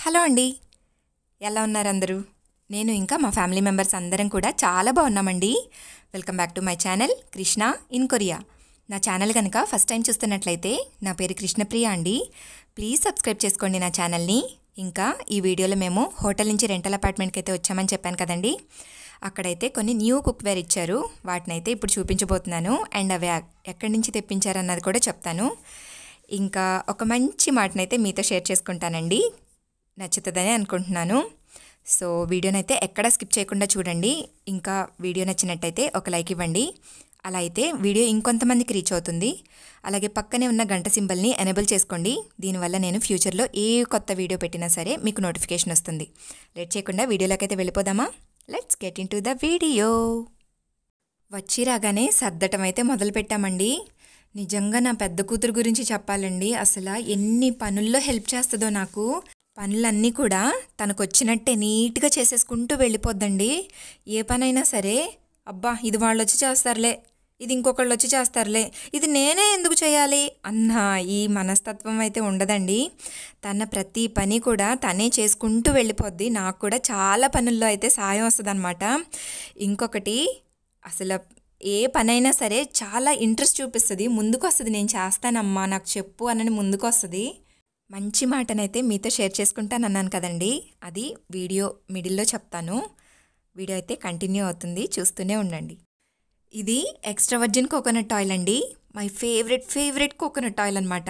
Hello అండి. ఎలా ఉన్నారు అందరూ? నేను ఇంకా మా ఫ్యామిలీ మెంబర్స్ అందరం కూడా చాలా బాగున్నామండి. Welcome back to my channel Krishna in Korea. నా ఛానల్ కనుక ఫస్ట్ టైం చూస్తున్నట్లయితే నా పేరు కృష్ణప్రియ అండి. ప్లీజ్ సబ్స్క్రైబ్ చేసుకోండి నా ఛానల్ని. ఇంకా ఈ వీడియోలో మేము హోటల్ నుంచి రెంటల్ అపార్ట్మెంట్కి అయితే వచ్చామని చెప్పాను కదండి. అక్కడైతే కొన్ని న్యూ కుక్వేర్ ఇచ్చారు. వాటినైతే ఇప్పుడు చూపించబోతున్నాను. అండ్ అవి ఎక్కడి నుంచి తెప్పించారన్నది కూడా చెప్తాను. ఇంకా ఒక మంచి మాటనైతే మీతో షేర్ చేసుకుంటానండి. నచ్చుతుందని అనుకుంటున్నాను. సో వీడియోనైతే ఎక్కడ స్కిప్ చేయకుండా చూడండి. ఇంకా వీడియో నచ్చినట్టయితే ఒక లైక్ ఇవ్వండి. అలా అయితే వీడియో ఇంకొంతమందికి రీచ్ అవుతుంది. అలాగే పక్కనే ఉన్న గంట సింబల్ని ఎనేబుల్ చేసుకోండి. దీనివల్ల నేను ఫ్యూచర్లో ఏ కొత్త వీడియో పెట్టినా సరే మీకు నోటిఫికేషన్ వస్తుంది. లేట్ చేయకుండా వీడియోలోకి అయితే వెళ్ళిపోదామా? Let's get in to the video. వచ్చి రాగానే సర్దటం అయితే మొదలు పెట్టామండి. నిజంగా నా పెద్ద కూతురు గురించి చెప్పాలండి. అసలు ఎన్ని పనుల్లో హెల్ప్ చేస్తుందో నాకు. పనులన్నీ కూడా తనకు వచ్చినట్టే నీట్గా చేసేసుకుంటూ వెళ్ళిపోద్దండి. ఏ పనైనా సరే, అబ్బా ఇది వాళ్ళు వచ్చి చేస్తారులే, ఇది ఇంకొకళ్ళు వచ్చి చేస్తారులే, ఇది నేనే ఎందుకు చేయాలి అన్న ఈ మనస్తత్వం అయితే ఉండదండి. తన ప్రతి పని కూడా తనే చేసుకుంటూ వెళ్ళిపోద్ది. నాకు కూడా చాలా పనుల్లో అయితే సాయం వస్తుంది అనమాట. ఇంకొకటి, అసలు ఏ పనైనా సరే చాలా ఇంట్రెస్ట్ చూపిస్తుంది. ముందుకు వస్తుంది, నేను చేస్తానమ్మా నాకు చెప్పు అని ముందుకు వస్తుంది. మంచి మాటనైతే మీతో షేర్ చేసుకుంటాను అన్నాను కదండి. అది వీడియో మిడిల్లో చెప్తాను. వీడియో అయితే కంటిన్యూ అవుతుంది, చూస్తూనే ఉండండి. ఇది ఎక్స్ట్రా వర్జిన్ కోకోనట్ ఆయిల్ అండి. మై ఫేవరెట్ కోకోనట్ ఆయిల్ అనమాట.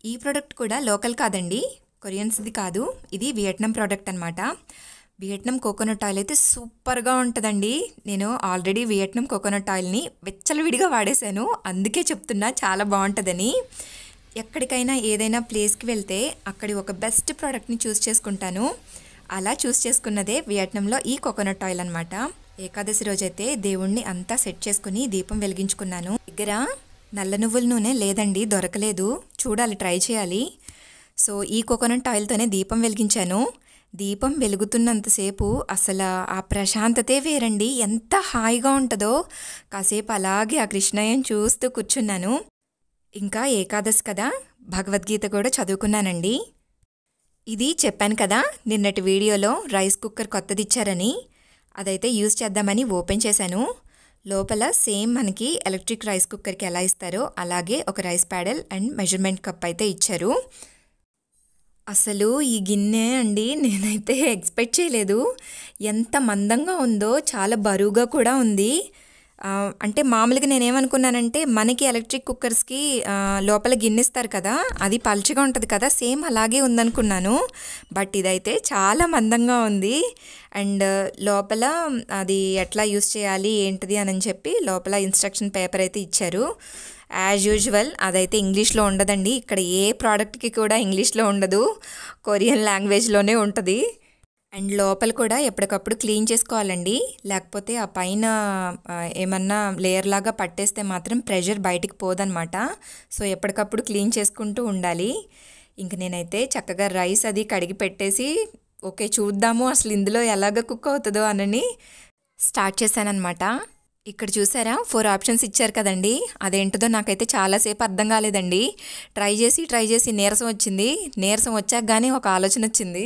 ఈ ప్రోడక్ట్ కూడా లోకల్ కాదండి, కొరియన్స్ది కాదు, ఇది వియట్నాం ప్రోడక్ట్ అనమాట. వియట్నాం కోకోనట్ ఆయిల్ అయితే సూపర్గా ఉంటుందండి. నేను ఆల్రెడీ వియట్నాం కోకోనట్ ఆయిల్ని వెచ్చలవిడిగా వాడేశాను, అందుకే చెప్తున్నా చాలా బాగుంటుందని. ఎక్కడికైనా ఏదైనా ప్లేస్కి వెళ్తే అక్కడి ఒక బెస్ట్ ప్రోడక్ట్ని చూస్ చేసుకుంటాను. అలా చూస్ చేసుకున్నదే వియట్నాంలో ఈ కోకోనట్ ఆయిల్ అనమాట. ఏకాదశి రోజైతే దేవుణ్ణి అంతా సెట్ చేసుకుని దీపం వెలిగించుకున్నాను. దగ్గర నల్ల నువ్వుల నూనె లేదండి, దొరకలేదు, చూడాలి, ట్రై చేయాలి. సో ఈ కోకోనట్ ఆయిల్తోనే దీపం వెలిగించాను. దీపం వెలుగుతున్నంతసేపు అసలు ఆ ప్రశాంతతే వేరండి. ఎంత హాయిగా ఉంటుందో. కాసేపు అలాగే ఆ కృష్ణయ్యను చూస్తూ కూర్చున్నాను. ఇంకా ఏకాదశి కదా, భగవద్గీత కూడా చదువుకున్నానండి. ఇది చెప్పాను కదా నిన్నటి వీడియోలో, రైస్ కుక్కర్ కొత్తది ఇచ్చారని. అదైతే యూజ్ చేద్దామని ఓపెన్ చేశాను. లోపల సేమ్ మనకి ఎలక్ట్రిక్ రైస్ కుక్కర్కి ఎలా ఇస్తారో అలాగే ఒక రైస్ ప్యాడల్ అండ్ మెజర్మెంట్ కప్ అయితే ఇచ్చారు. అసలు ఈ గిన్నె అండి నేనైతే ఎక్స్పెక్ట్ చేయలేదు. ఎంత మందంగా ఉందో, చాలా బరువుగా కూడా ఉంది. అంటే మామూలుగా నేనేమనుకున్నానంటే మనకి ఎలక్ట్రిక్ కుక్కర్స్కి లోపల గిన్నెస్తారు కదా, అది పలుచగా ఉంటుంది కదా, సేమ్ అలాగే ఉందనుకున్నాను. బట్ ఇదైతే చాలా మందంగా ఉంది. అండ్ లోపల అది ఎట్లా యూస్ చేయాలి ఏంటిది అని చెప్పి లోపల ఇన్స్ట్రక్షన్ పేపర్ అయితే ఇచ్చారు. యాజ్ యూజువల్ అదైతే ఇంగ్లీష్లో ఉండదండి. ఇక్కడ ఏ ప్రోడక్ట్కి కూడా ఇంగ్లీష్లో ఉండదు, కొరియన్ లాంగ్వేజ్లోనే ఉంటుంది. అండ్ లోపల కూడా ఎప్పటికప్పుడు క్లీన్ చేసుకోవాలండి, లేకపోతే ఆ పైన ఏమన్నా లేయర్ లాగా పట్టేస్తే మాత్రం ప్రెషర్ బయటికి పోదనమాట. సో ఎప్పటికప్పుడు క్లీన్ చేసుకుంటూ ఉండాలి. ఇంక నేనైతే చక్కగా రైస్ అది కడిగి పెట్టేసి ఓకే చూద్దాము అసలు ఇందులో ఎలాగ కుక్ అవుతుందో అని స్టార్ట్ చేశానమాట. ఇక్కడ చూసారా 4 ఆప్షన్స్ ఇచ్చారు కదండి, అదేంటిదో నాకైతే చాలాసేపు అర్థం కాలేదండి. ట్రై చేసి నీరసం వచ్చింది. నీరసం వచ్చాక కానీ ఒక ఆలోచన వచ్చింది,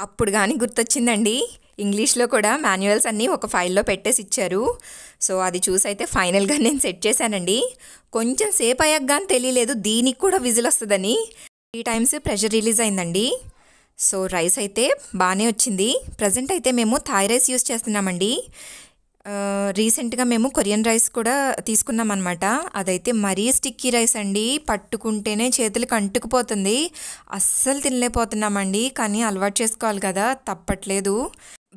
అప్పుడు కానీ గుర్తొచ్చిందండి. ఇంగ్లీష్లో కూడా మాన్యువల్స్ అన్నీ ఒక ఫైల్లో పెట్టేసి ఇచ్చారు. సో అది చూసి అయితే ఫైనల్గా నేను సెట్ చేశానండి. కొంచెం సేపు అయ్యాక కానీ తెలియలేదు దీనికి కూడా విజిల్ వస్తుందని. 3 టైమ్స్ ప్రెషర్ రిలీజ్ అయిందండి. సో రైస్ అయితే బాగానే వచ్చింది. ప్రజెంట్ అయితే మేము థాయ్ రైస్ యూస్ చేస్తున్నామండి. రీసెంట్గా మేము కొరియన్ రైస్ కూడా తీసుకున్నాం అనమాట. అదైతే మరీ స్టిక్కీ రైస్ అండి, పట్టుకుంటేనే చేతులకు అంటుకుపోతుంది. అస్సలు తినలేకపోతున్నామండి, కానీ అలవాటు చేసుకోవాలి కదా, తప్పట్లేదు.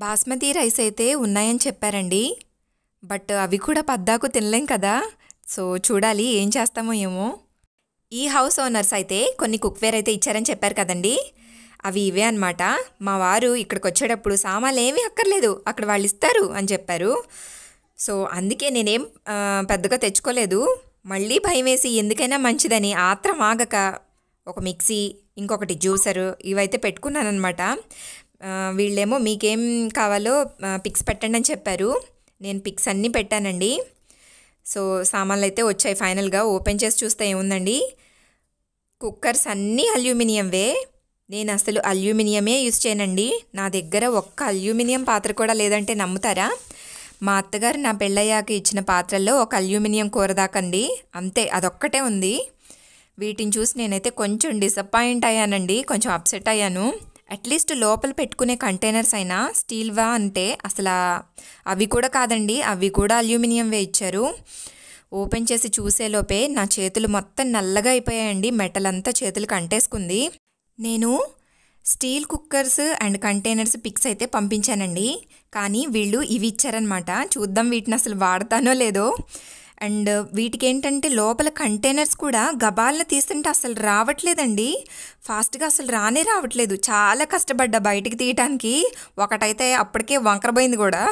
బాస్మతి రైస్ అయితే ఉన్నాయని చెప్పారండి, బట్ అవి కూడా పద్దాకు తినలేం కదా. సో చూడాలి ఏం చేస్తామో ఏమో. ఈ హౌస్ ఓనర్స్ అయితే కొన్ని కుక్వేర్ అయితే ఇచ్చారని చెప్పారు కదండి, అవి ఇవే అనమాట. మా వారు ఇక్కడికి వచ్చేటప్పుడు సామాన్లు ఏమీ అక్కర్లేదు, అక్కడ వాళ్ళు ఇస్తారు అని చెప్పారు. సో అందుకే నేనేం పెద్దగా తెచ్చుకోలేదు. మళ్ళీ భయం వేసి ఎందుకైనా మంచిదని ఆత్రం ఆగక ఒక మిక్సీ, ఇంకొకటి జ్యూసర్ ఇవైతే పెట్టుకున్నాను అనమాట. వీళ్ళేమో మీకేం కావాలో పిక్స్ పెట్టండి అని చెప్పారు. నేను పిక్స్ అన్నీ పెట్టానండి. సో సామాన్లు అయితే వచ్చాయి. ఫైనల్గా ఓపెన్ చేసి చూస్తే ఏముందండి, కుక్కర్స్ అన్నీ అల్యూమినియంవే. నేను అసలు అల్యూమినియమే యూస్ చేయనండి. నా దగ్గర ఒక్క అల్యూమినియం పాత్ర కూడా లేదంటే నమ్ముతారా? మా అత్తగారు నా పెళ్ళయ్యాక ఇచ్చిన పాత్రల్లో ఒక అల్యూమినియం కూర దాకండి, అంతే, అదొక్కటే ఉంది. వీటిని చూసి నేనైతే కొంచెం డిసప్పాయింట్ అయ్యానండి, కొంచెం అప్సెట్ అయ్యాను. అట్లీస్ట్ లోపల పెట్టుకునే కంటైనర్స్ అయినా స్టీల్వా అంటే అసలు అవి కూడా కాదండి, అవి కూడా అల్యూమినియంవే ఇచ్చారు. ఓపెన్ చేసి చూసేలోపే నా చేతులు మొత్తం నల్లగా అయిపోయాయండి, మెటల్ అంతా చేతులకు అంటేసుకుంది. నేను steel cookers and containers pics అయితే పంపించానండి, కానీ వీళ్ళు ఇవి ఇచ్చారనమాట. చూద్దాం వీటిని అసలు వాడతానో లేదో. అండ్ వీటికి ఏంటంటే లోపల కంటైనర్స్ కూడా గబాలను తీస్తుంటే అసలు రావట్లేదండి, ఫాస్ట్గా అసలు రావట్లేదు. చాలా కష్టపడ్డా బయటికి తీయటానికి, ఒకటైతే అప్పటికే వంకరపోయింది కూడా.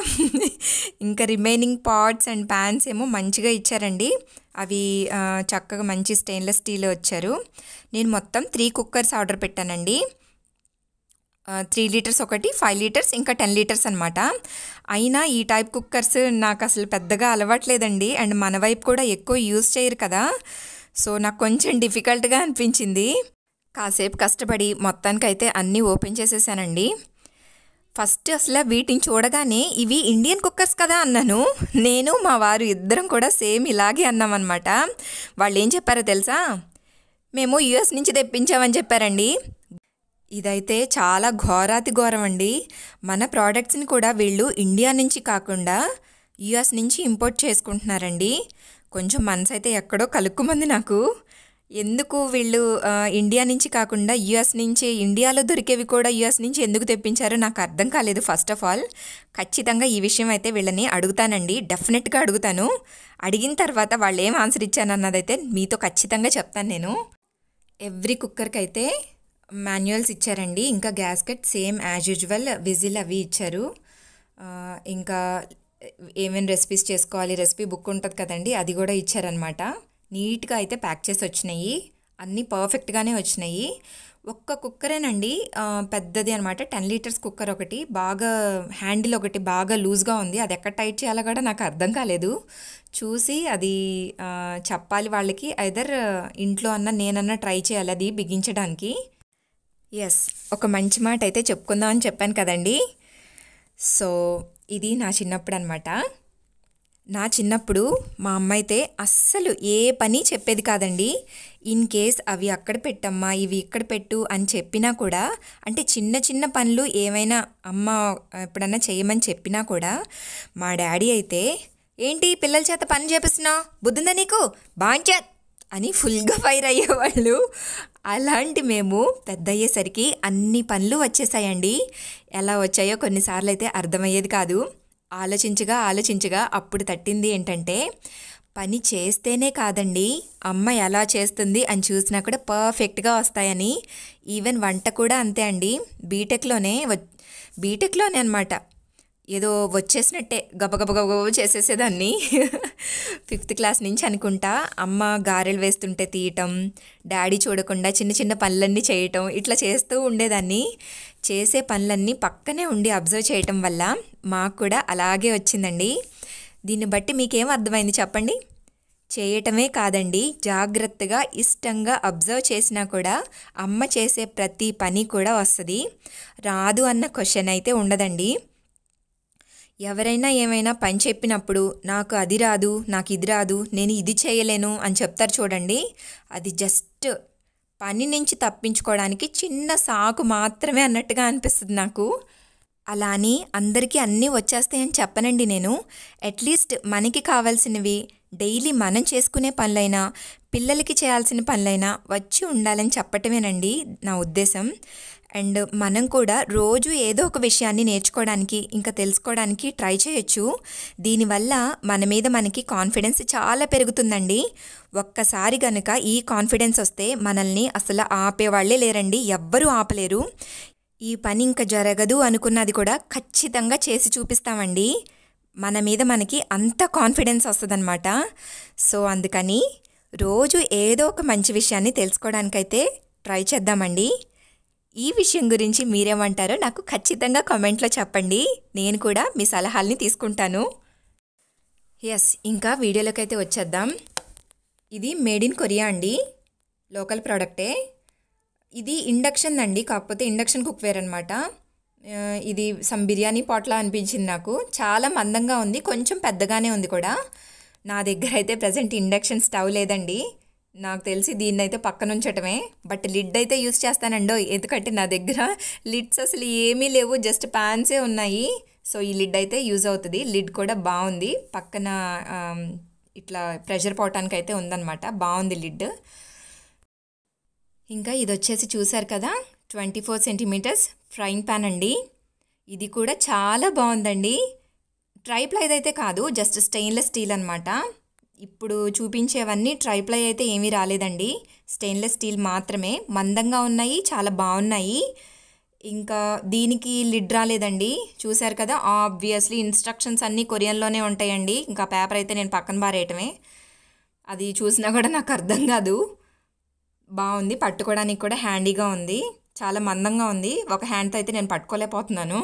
ఇంకా రిమైనింగ్ పాట్స్ అండ్ ప్యాన్స్ ఏమో మంచిగా ఇచ్చారండి, అవి చక్కగా మంచి స్టెయిన్లెస్ స్టీల్ వచ్చారు. నేను మొత్తం 3 కుక్కర్స్ ఆర్డర్ పెట్టానండి. 3 లీటర్స్ ఒకటి, 5 లీటర్స్, ఇంకా 10 లీటర్స్ అనమాట. అయినా ఈ టైప్ కుక్కర్స్ నాకు అసలు పెద్దగా అలవాట్లేదండి, అండ్ మన వైపు కూడా ఎక్కువ యూజ్ చేయరు కదా, సో నాకు కొంచెం డిఫికల్ట్గా అనిపించింది. కాసేపు కష్టపడి మొత్తానికైతే అన్నీ ఓపెన్ చేసేసానండి. ఫస్ట్ అసలు వీటిని చూడగానే ఇవి ఇండియన్ కుక్కర్స్ కదా అన్నాను. నేను మా వారు ఇద్దరం కూడా సేమ్ ఇలాగే అన్నామన్నమాట. వాళ్ళు ఏం చెప్పారో తెలుసా? మేము యూఎస్ నుంచి తెప్పించామని చెప్పారండి. ఇదైతే చాలా ఘోరాతి ఘోరం అండి. మన ప్రోడక్ట్స్ని కూడా వీళ్ళు ఇండియా నుంచి కాకుండా యూఎస్ నుంచి ఇంపోర్ట్ చేసుకుంటున్నారండి. కొంచెం మనసు అయితే ఎక్కడో కలుక్కుమంది నాకు. ఎందుకు వీళ్ళు ఇండియా నుంచి కాకుండా యూఎస్ నుంచి, ఇండియాలో దొరికేవి కూడా యూఎస్ నుంచి ఎందుకు తెప్పించారో నాకు అర్థం కాలేదు. ఫస్ట్ ఆఫ్ ఆల్ ఖచ్చితంగా ఈ విషయం అయితే వీళ్ళని అడుగుతానండి, డెఫినెట్గా అడుగుతాను. అడిగిన తర్వాత వాళ్ళు ఏం ఆన్సర్ ఇచ్చానన్నదైతే మీతో ఖచ్చితంగా చెప్తాను నేను. ఎవ్రీ కుక్కర్కి అయితే మాన్యువల్స్ ఇచ్చారండి, ఇంకా gasket same as usual, whistle అవి ఇచ్చారు. ఇంకా ఏమేమి రెసిపీస్ చేసుకోవాలి, రెసిపీ బుక్ ఉంటుంది కదండి, అది కూడా ఇచ్చారనమాట. నీట్గా అయితే ప్యాక్ చేసి వచ్చినాయి, అన్నీ పర్ఫెక్ట్గానే వచ్చినాయి. ఒక్క కుక్కరేనండి, పెద్దది అనమాట, 10 లీటర్స్ కుక్కర్ ఒకటి, బాగా హ్యాండిల్ ఒకటి బాగా లూజ్గా ఉంది, అది ఎక్కడ టైట్ చేయాలో కూడా నాకు అర్థం కాలేదు. చూసి అది చెప్పాలి వాళ్ళకి, ఐదర్ ఇంట్లో అన్న నేనన్నా ట్రై చేయాలి అది బిగించడానికి. ఎస్, ఒక మంచి మాట అయితే చెప్పుకుందాం అని చెప్పాను కదండి. సో ఇది నా చిన్నప్పుడు అనమాట. నా చిన్నప్పుడు మా అమ్మ అయితే అస్సలు ఏ పని చెప్పేది కాదండి. ఇన్ కేస్ అవి అక్కడ పెట్టమ్మా, ఇవి ఇక్కడ పెట్టు అని చెప్పినా కూడా, అంటే చిన్న చిన్న పనులు ఏమైనా అమ్మ ఎప్పుడన్నా చేయమని చెప్పినా కూడా మా డాడీ అయితే, ఏంటి పిల్లల చేత పని చేపిస్తున్నావు, బుద్ధిందా నీకు, బాంచత్ అని ఫుల్గా ఫైర్ అయ్యేవాళ్ళు. అలాంటి మేము పెద్ద అయ్యేసరికి అన్ని పనులు వచ్చేసాయండి. ఎలా వచ్చాయో కొన్నిసార్లు అయితే అర్థమయ్యేది కాదు. ఆలోచించగా అప్పుడు తట్టింది ఏంటంటే, పని చేస్తేనే కాదండి, అమ్మ ఎలా చేస్తుంది అని చూసినా కూడా పర్ఫెక్ట్గా వస్తాయని. ఈవెన్ వంట కూడా అంతే అండి. బీటెక్లోనే అనమాట, ఏదో వచ్చేసినట్టే గబగబ చేసేసేదాన్ని. 5th క్లాస్ నుంచి అనుకుంటా, అమ్మ గారెలు వేస్తుంటే తీయటం, డాడీ చూడకుండా చిన్న చిన్న పనులన్నీ చేయటం, ఇట్లా చేస్తూ ఉండేదాన్ని. చేసే పనులన్నీ పక్కనే ఉండి అబ్జర్వ్ చేయటం వల్ల మాకు కూడా అలాగే వచ్చిందండి. దీన్ని బట్టి మీకేం అర్థమైంది చెప్పండి? చేయటమే కాదండి, జాగ్రత్తగా ఇష్టంగా అబ్జర్వ్ చేసినా కూడా అమ్మ చేసే ప్రతి పని కూడా వస్తుంది. రాదు అన్న క్వశ్చన్ అయితే ఉండదండి. ఎవరైనా ఏమైనా పని చెప్పినప్పుడు నాకు అది రాదు, నాకు ఇది రాదు, నేను ఇది చేయలేను అని చెప్తారు చూడండి, అది జస్ట్ పని నుంచి తప్పించుకోవడానికి చిన్న సాకు మాత్రమే అన్నట్టుగా అనిపిస్తుంది నాకు. అలా అని అందరికీ అన్నీ వచ్చేస్తాయని చెప్పనండి నేను. అట్లీస్ట్ మనకి కావాల్సినవి డైలీ మనం చేసుకునే పనులైనా, పిల్లలకి చేయాల్సిన పనులైనా వచ్చి ఉండాలని చెప్పటమేనండి నా ఉద్దేశం. అండ్ మనం కూడా రోజు ఏదో ఒక విషయాన్ని నేర్చుకోవడానికి, ఇంకా తెలుసుకోవడానికి ట్రై చేయొచ్చు. దీనివల్ల మన మీద మనకి కాన్ఫిడెన్స్ చాలా పెరుగుతుందండి. ఒక్కసారి కనుక ఈ కాన్ఫిడెన్స్ వస్తే మనల్ని అసలు ఆపేవాళ్లే లేరండి, ఎవ్వరూ ఆపలేరు. ఈ పని ఇంకా జరగదు అనుకున్నది కూడా ఖచ్చితంగా చేసి చూపిస్తామండి. మన మీద మనకి అంత కాన్ఫిడెన్స్ వస్తుందన్నమాట. సో అందుకని రోజు ఏదో ఒక మంచి విషయాన్ని తెలుసుకోవడానికైతే ట్రై చేద్దామండి. ఈ విషయం గురించి మీరేమంటారో నాకు ఖచ్చితంగా కామెంట్లో చెప్పండి, నేను కూడా మీ సలహాల్ని తీసుకుంటాను. ఎస్, ఇంకా వీడియోలోకి అయితే వచ్చేద్దాం. ఇది మేడ్ ఇన్ కొరియా అండి, లోకల్ ప్రోడక్టే. ఇది ఇండక్షన్ అండి, కాకపోతే ఇండక్షన్ కుక్వేర్ అనమాట. ఇది సమ్ బిర్యానీ పాట్లా అనిపించింది నాకు. చాలా మందంగా ఉంది, కొంచెం పెద్దగానే ఉంది కూడా. నా దగ్గర అయితే ప్రజెంట్ ఇండక్షన్ స్టవ్ లేదండి. నాకు తెలిసి దీన్ని అయితే పక్కన ఉంచటమే. బట్ లిడ్ అయితే యూస్ చేస్తానండో, ఎందుకంటే నా దగ్గర లిడ్స్ అసలు ఏమీ లేవు, జస్ట్ ప్యాన్సే ఉన్నాయి. సో ఈ లిడ్ అయితే యూజ్ అవుతుంది. లిడ్ కూడా బాగుంది, పక్కన ఇట్లా ప్రెషర్ పోవటానికి అయితే ఉందన్నమాట. బాగుంది లిడ్. ఇంకా ఇది వచ్చేసి చూసారు కదా, 24 సెంటీమీటర్స్ ఫ్రైయింగ్ ప్యాన్ అండి. ఇది కూడా చాలా బాగుందండి. ట్రైప్లై అయితే కాదు, జస్ట్ స్టెయిన్లెస్ స్టీల్ అనమాట. ఇప్పుడు చూపించేవన్నీ ట్రైప్లై అయితే ఏమీ రాలేదండి, స్టెయిన్లెస్ స్టీల్ మాత్రమే. మందంగా ఉన్నాయి, చాలా బాగున్నాయి. ఇంకా దీనికి లిడ్ రాలేదండి, చూసారు కదా. ఆబ్వియస్లీ ఇన్స్ట్రక్షన్స్ అన్నీ కొరియన్లోనే ఉంటాయండి. ఇంకా పేపర్ అయితే నేను పక్కన పారేయటమే. అది చూసినా కూడా నాకు అర్థం కాదు. బాగుంది, పట్టుకోవడానికి కూడా హ్యాండీగా ఉంది, చాలా మందంగా ఉంది. ఒక హ్యాండ్తో అయితే నేను పట్టుకోలేకపోతున్నాను.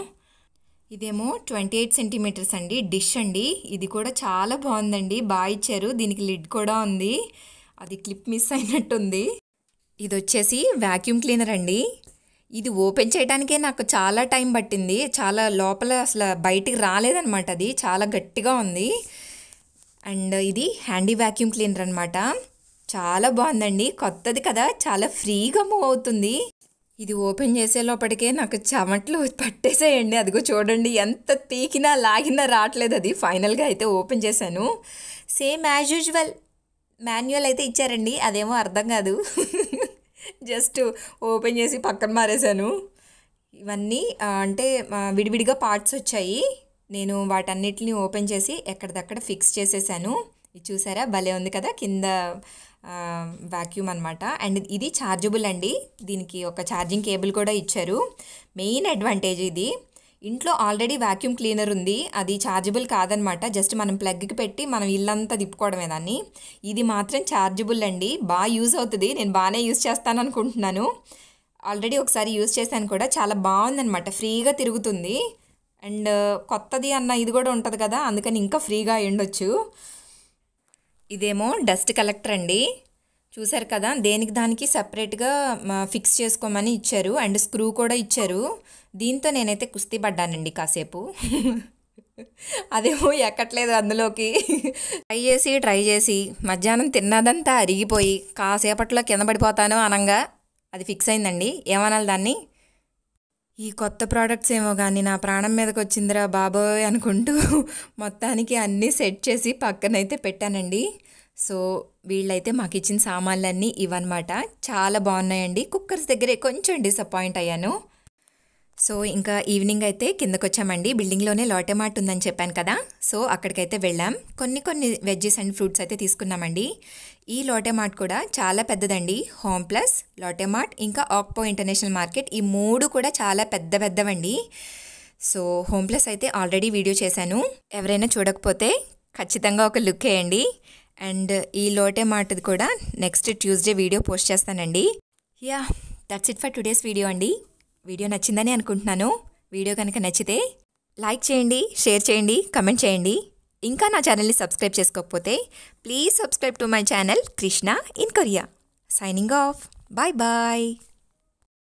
ఇదేమో 28 సెంటీమీటర్స్ అండి, డిష్ అండి. ఇది కూడా చాలా బాగుందండి, బాగా ఇచ్చారు. దీనికి లిడ్ కూడా ఉంది, అది క్లిప్ మిస్ అయినట్టుంది. ఇది వచ్చేసి వ్యాక్యూమ్ క్లీనర్ అండి. ఇది ఓపెన్ చేయడానికే నాకు చాలా టైం పట్టింది. చాలా లోపల అసలు బయటికి రాలేదనమాట, అది చాలా గట్టిగా ఉంది. అండ్ ఇది హ్యాండీ వ్యాక్యూమ్ క్లీనర్ అనమాట. చాలా బాగుందండి, కొత్తది కదా, చాలా ఫ్రీగా మూవ్ అవుతుంది. ఇది ఓపెన్ చేసే లోపటికే నాకు చెమట్లు పట్టేసేయండి. అదిగో చూడండి, ఎంత పీకినా లాగినా రావట్లేదు అది. ఫైనల్గా అయితే ఓపెన్ చేశాను. సేమ్ యాజ్ యూజువల్ మాన్యువల్ అయితే ఇచ్చారండి, అదేమో అర్థం కాదు. జస్ట్ ఓపెన్ చేసి పక్కన మారేశాను. ఇవన్నీ అంటే విడివిడిగా పార్ట్స్ వచ్చాయి. నేను వాటన్నిటిని ఓపెన్ చేసి ఎక్కడిదక్కడ ఫిక్స్ చేసేసాను. ఇది చూసారా, భలే ఉంది కదా, కింద వాక్యూమ్ అనమాట. అండ్ ఇది ఛార్జబుల్ అండి, దీనికి ఒక ఛార్జింగ్ కేబుల్ కూడా ఇచ్చారు. మెయిన్ అడ్వాంటేజ్ ఇది. ఇంట్లో ఆల్రెడీ వాక్యూమ్ క్లీనర్ ఉంది, అది ఛార్జబుల్ కాదనమాట. జస్ట్ మనం ప్లగ్కి పెట్టి మనం ఇల్లంతా తిప్పుకోవడమే దాన్ని. ఇది మాత్రం ఛార్జబుల్ అండి, బాగా యూజ్ అవుతుంది. నేను బాగానే యూజ్ చేస్తాను అనుకుంటున్నాను. ఆల్రెడీ ఒకసారి యూజ్ చేశాను కూడా, చాలా బాగుందనమాట, ఫ్రీగా తిరుగుతుంది. అండ్ కొత్తది అన్న ఇది కూడా ఉంటుంది కదా, అందుకని ఇంకా ఫ్రీగా అయ్యుండొచ్చు. ఇదేమో డస్ట్ కలెక్టర్ అండి, చూసారు కదా. దేనికి దానికి సపరేట్గా ఫిక్స్ చేసుకోమని ఇచ్చారు, అండ్ స్క్రూ కూడా ఇచ్చారు. దీంతో నేనైతే కుస్తీ పడ్డానండి కాసేపు. అదేమో ఎక్కట్లేదు అందులోకి. ట్రై చేసి మధ్యాహ్నం తిన్నదంతా అరిగిపోయి కాసేపట్లో కింద పడిపోతాను అనంగా అది ఫిక్స్ అయిందండి. ఏమనాలి దాన్ని. ఈ కొత్త ప్రోడక్ట్స్ ఏమో కానీ నా ప్రాణం మీదకి వచ్చిందిరా బాబోయ్ అనుకుంటూ మొత్తానికి అన్నీ సెట్ చేసి పక్కనైతే పెట్టానండి. సో వీళ్ళైతే మాకు ఇచ్చిన సామాన్లన్నీ ఇవన్నమాట. చాలా బాగున్నాయండి. కుక్కర్స్ దగ్గరే కొంచెం డిసప్పాయింట్ అయ్యాను. సో ఇంకా ఈవినింగ్ అయితే కిందకు వచ్చామండి. బిల్డింగ్లోనే లోటే మార్ట్ ఉందని చెప్పాను కదా, సో అక్కడికైతే వెళ్ళాం. కొన్ని వెజ్జెస్ అండ్ ఫ్రూట్స్ అయితే తీసుకున్నామండి. ఈ లోటే మార్ట్ కూడా చాలా పెద్దదండి. హోమ్ ప్లస్, లోటే మార్ట్, ఇంకా ఆక్పో ఇంటర్నేషనల్ మార్కెట్, ఈ మూడు కూడా చాలా పెద్దవండి. సో హోమ్ ప్లస్ అయితే ఆల్రెడీ వీడియో చేశాను, ఎవరైనా చూడకపోతే ఖచ్చితంగా ఒక లుక్ వేయండి. అండ్ ఈ లోటే మార్ట్ది కూడా నెక్స్ట్ ట్యూస్డే వీడియో పోస్ట్ చేస్తానండి. Yeah, that's it for today's video అండి. వీడియో నచ్చిందని అనుకుంటున్నాను. వీడియో కనుక నచ్చితే లైక్ చేయండి, షేర్ చేయండి, కమెంట్ చేయండి. ఇంకా నా ఛానల్ని సబ్స్క్రైబ్ చేసుకోకపోతే please subscribe to my channel Krishna in Korea. Signing off. Bye bye.